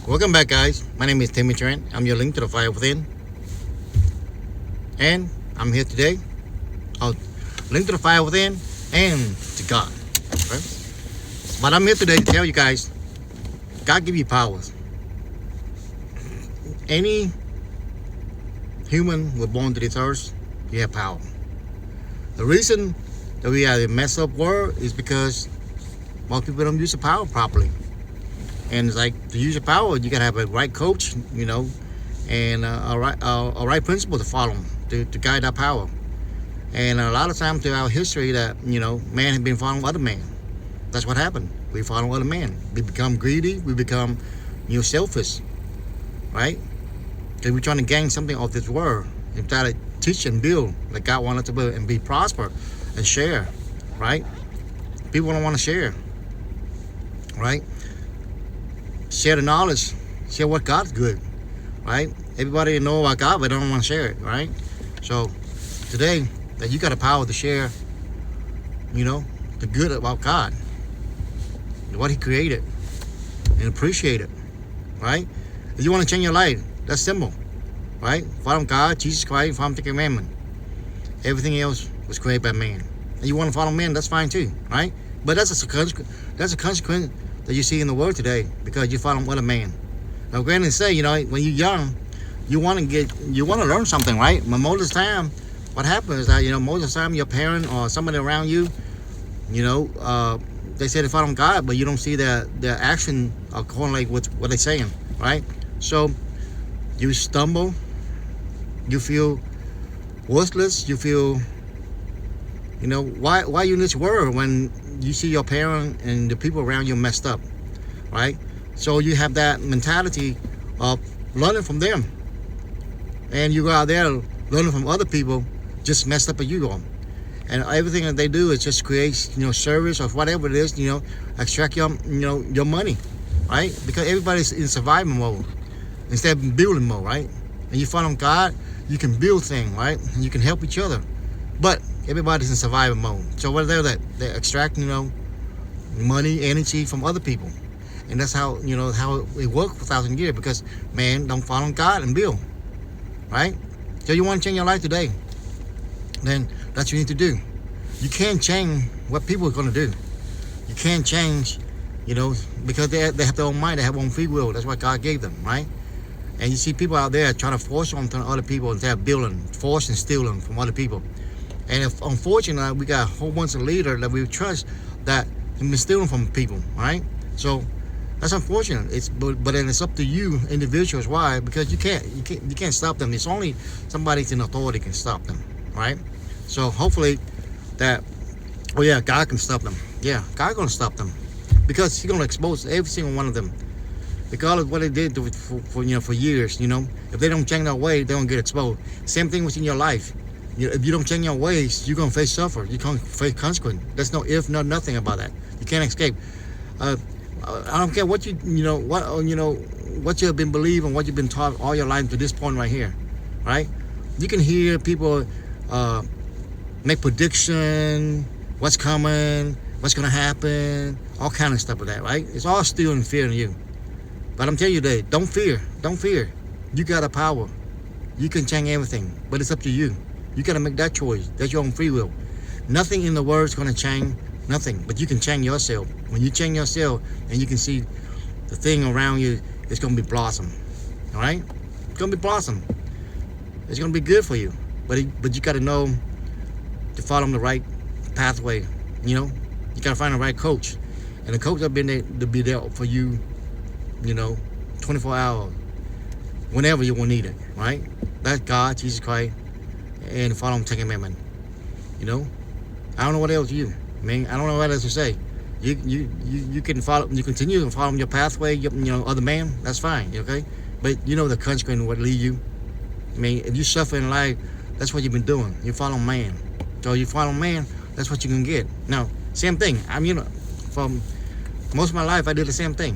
Welcome back, guys. My name is Timmy Trent. I'm your link to the fire within, and I'm here today. I'll link to the fire within and to God. Okay? But I'm here today to tell you guys, God give you powers. Any human was born to this earth, you have power. The reason that we have a messed up world is because most people don't use the power properly. And it's like, to use your power, you gotta have a right coach, and a right principle to follow to guide that power. And a lot of times through our history that, man has been following other man. That's what happened. We follow other men. We become greedy. We become, selfish, right? Because we're trying to gain something off this world and try to teach and build like God wants us to build and be prosper and share, right? People don't want to share, right? Share the knowledge, share what God's good, right? Everybody know about God, but don't want to share it, right? So today, that you got the power to share, the good about God, what He created, and appreciate it, right? If you want to change your life, that's simple, right? Follow God, Jesus Christ, follow the commandment. Everything else was created by man. And you want to follow man, that's fine too, right? But that's a consequence that you see in the world today because you follow other man. Now, granted, say, when you're young, you want to learn something, right? But most of the time, what happens is that, most of the time your parent or somebody around you, they say they follow God, but you don't see their action according with what they're saying, right? So you stumble, you feel worthless, you feel, why you in this world when you see your parent and the people around you messed up, right? So you have that mentality of learning from them, and you go out there learning from other people just messed up as you go, and everything that they do is just create, service or whatever it is, extract your money, right? Because everybody's in survival mode instead of building mode, right? And you follow God, you can build things, right? And you can help each other, but everybody's in survival mode. So what are they? They extract, money, energy from other people, and that's how how it worked for 1,000 years because man don't follow God and build, right? So you want to change your life today, then that's what you need to do. You can't change what people are going to do. You can't change, because they have their own mind, they have their own free will. That's what God gave them, right? And you see people out there trying to force something on other people instead of building, force and stealing from other people. And if unfortunately we got a whole bunch of leaders that we trust that have been stealing from people, right? So that's unfortunate. But then it's up to you individuals. Why? Because you can't stop them. It's only somebody in authority can stop them, right? So hopefully that, God can stop them. Yeah, God gonna stop them because He's gonna expose every single one of them. Because of what they did for years, if they don't change their way, they're gonna get exposed. Same thing within your life. If you don't change your ways, you're gonna face suffer. You're gonna face consequence. There's no if, no nothing about that. You can't escape. I don't care what what you have been believing, what you've been taught all your life to this point right here, right? You can hear people make prediction, what's coming, what's gonna happen, all kind of stuff with that, right? It's all still in fear in you. But I'm telling you today, don't fear. Don't fear. You got a power. You can change everything, but it's up to you. You got to make that choice. That's your own free will. Nothing in the world is going to change, nothing. But you can change yourself. When you change yourself and you can see the thing around you, it's going to be blossom. All right? It's going to be blossom. It's going to be good for you. But you got to know to follow the right pathway. You got to find the right coach. And the coach has been there to be there for you, 24 hours, whenever you will need it, right? That's God, Jesus Christ, and follow Him, take Commandment. I don't know what else I don't know what else to say. You can follow, you continue to follow your pathway, other man, that's fine, okay? But the consequence what lead you. If you suffer in life, that's what you've been doing. You follow man. So you follow man, that's what you can get. Now, same thing. From most of my life, I did the same thing,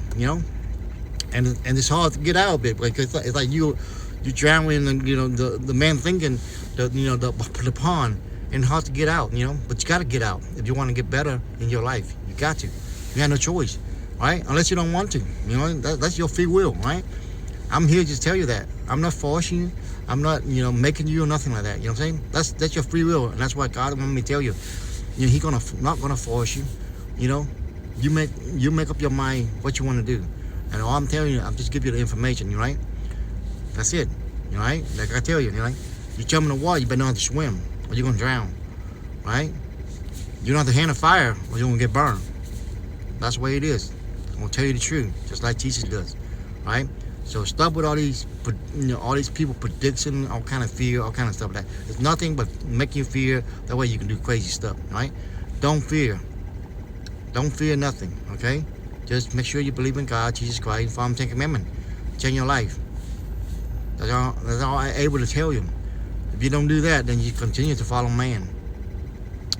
and it's hard to get out of it because it's like you drowning in the man thinking the pond, and hard to get out, but you got to get out if you want to get better in your life. You got to. You have no choice. right? Unless you don't want to. You know, that's your free will, right? I'm here to just tell you that. I'm not forcing you. I'm not, making you or nothing like that. You know what I'm saying? That's your free will, and that's what God wanted me to tell you. He's not gonna force you. You make up your mind what you want to do, and all I'm telling you, I'm just giving you the information, right? That's it, right? Like I tell you, right? You jump in the water, you better know how to swim, or you're gonna drown, right? You don't have to handle fire, or you're gonna get burned. That's the way it is. I'm gonna tell you the truth, just like Jesus does, right? So stop with all these people prediction, all kind of fear, all kind of stuff like that. It's nothing but make you fear. That way you can do crazy stuff, right? Don't fear. Don't fear nothing, okay? Just make sure you believe in God, Jesus Christ, and follow the Ten Commandments. Change your life. That's all I'm able to tell you. If you don't do that, then you continue to follow man.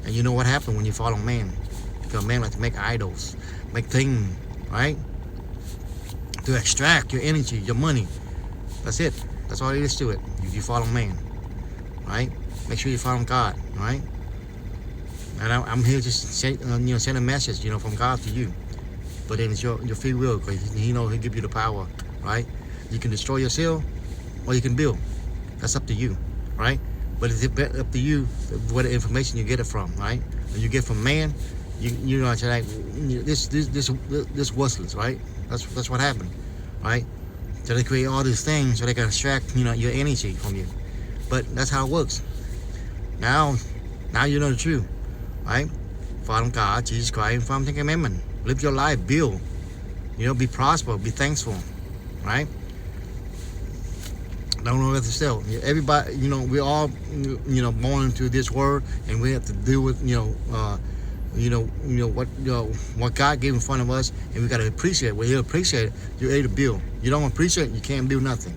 And you know what happens when you follow man? Because man like to make idols, make things, right? To extract your energy, your money. That's it. That's all it is to it. You follow man, right? Make sure you follow God, right? And I'm here just send a message, from God to you. But then it's your free will, because He'll give you the power, right? You can destroy yourself, or you can build. That's up to you, right? But it's up to you where the information you get it from, right? When you get from man, it's like this worthless, right? That's what happened, right? So they create all these things so they can extract, your energy from you. But that's how it works. Now you know the truth, right? Follow God, Jesus Christ, and follow the Ten Commandments. Live your life, build. Be prosperous, be thankful, right? Don't know what to tell. Everybody, we all, born into this world, and we have to deal with, what God gave in front of us, and we got to appreciate it. When you appreciate it, you're able to build. You don't appreciate it, you can't build nothing,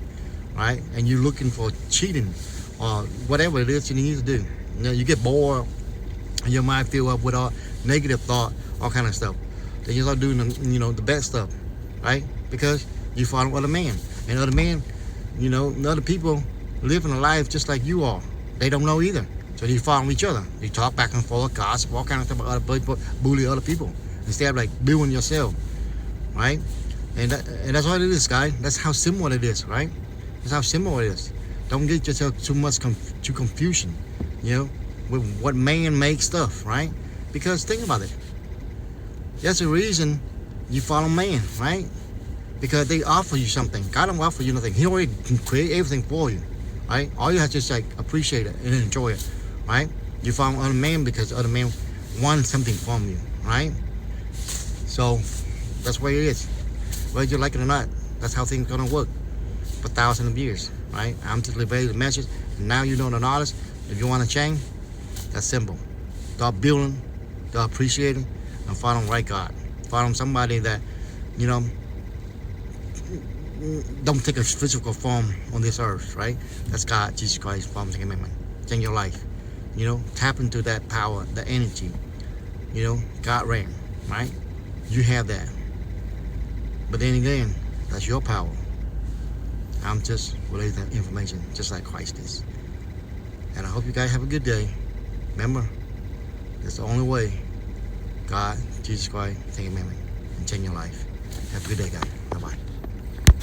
right? And you're looking for cheating or whatever it is you need to do. You get bored, and your mind fill up with all negative thought, all kind of stuff. Then you start doing the bad stuff, right? Because you follow other men, and other men, other people living a life just like you are. They don't know either. So you follow each other. You talk back and forth, gossip, all kind of stuff about other people, bully other people, instead of like building yourself, right? And that's what it is, guys. That's how simple it is, right? That's how simple it is. Don't get yourself too much to confusion, with what man-made stuff, right? Because think about it. That's the reason you follow man, right? Because they offer you something. God don't offer you nothing. He already create everything for you, right? All you have to just appreciate it and enjoy it, right? You follow other men because other men want something from you, right? So that's where it is. Whether you like it or not, that's how things are gonna work for thousands of years, right? I'm just delivering the message, and now you know the knowledge. If you want to change, that's simple. Start building, start appreciating, and following right God. Following somebody that, don't take a physical form on this earth, right? That's God, Jesus Christ, follow the commandment. Change your life. Tap into that power, that energy. God ran, right? You have that. But then again, that's your power. I'm just relating that information, just like Christ is. And I hope you guys have a good day. Remember, that's the only way. God, Jesus Christ, take a commandment, and change your life. Have a good day, guys.